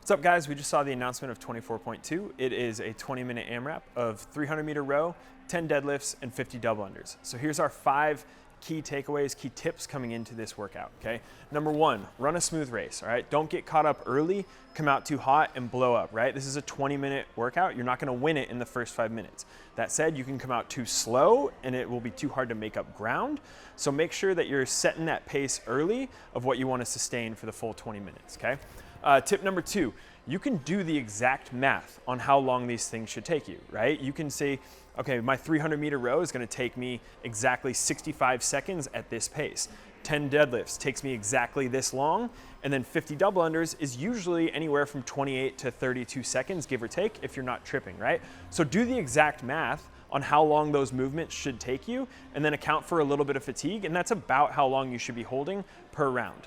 What's up, guys? We just saw the announcement of 24.2. It is a 20-minute AMRAP of 300-meter row, 10 deadlifts, and 50 double unders. So here's our 5 key takeaways, key tips coming into this workout, okay? Number 1, run a smooth race, all right? Don't get caught up early, come out too hot, and blow up, right? This is a 20-minute workout. You're not gonna win it in the first 5 minutes. That said, you can come out too slow, and it will be too hard to make up ground. So make sure that you're setting that pace early of what you wanna sustain for the full 20 minutes, okay? Tip number 2, you can do the exact math on how long these things should take you, right? You can say, okay, my 300-meter row is gonna take me exactly 65 seconds at this pace. 10 deadlifts takes me exactly this long, and then 50 double unders is usually anywhere from 28 to 32 seconds, give or take, if you're not tripping, right? So do the exact math on how long those movements should take you, and then account for a little bit of fatigue, and that's about how long you should be holding per round.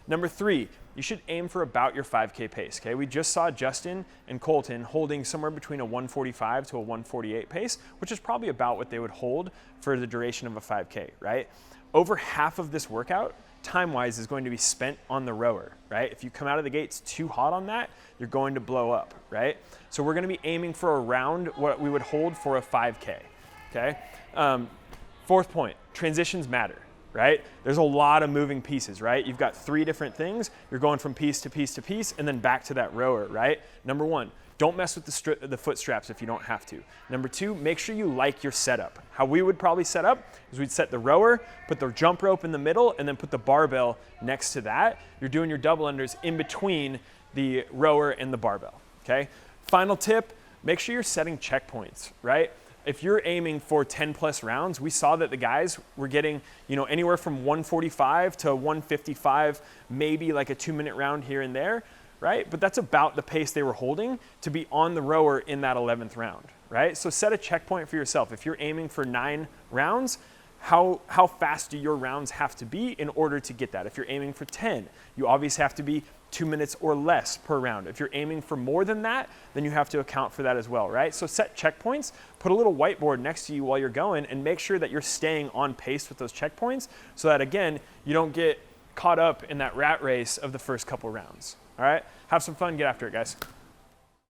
Number 3, you should aim for about your 5K pace, okay? We just saw Justin and Colton holding somewhere between a 145 to a 148 pace, which is probably about what they would hold for the duration of a 5K, right? Over half of this workout, time-wise, is going to be spent on the rower, right? If you come out of the gates too hot on that, you're going to blow up, right? So we're gonna be aiming for around what we would hold for a 5K, okay? 4th point, transitions matter. Right? There's a lot of moving pieces, right? You've got 3 different things. You're going from piece to piece to piece and then back to that rower, right? Number 1, don't mess with the foot straps if you don't have to. Number 2, make sure you like your setup. How we would probably set up is we'd set the rower, put the jump rope in the middle, and then put the barbell next to that. You're doing your double unders in between the rower and the barbell, okay? Final tip, make sure you're setting checkpoints, right? If you're aiming for 10 plus rounds, we saw that the guys were getting, anywhere from 145 to 155, maybe like a 2-minute round here and there, right? But that's about the pace they were holding to be on the rower in that 11th round, right? So set a checkpoint for yourself. If you're aiming for 9 rounds, how fast do your rounds have to be in order to get that? If you're aiming for 10, you obviously have to be 2 minutes or less per round. If you're aiming for more than that, then you have to account for that as well, right? So set checkpoints, put a little whiteboard next to you while you're going, and make sure that you're staying on pace with those checkpoints so that, again, you don't get caught up in that rat race of the first couple rounds, all right? Have some fun, get after it, guys.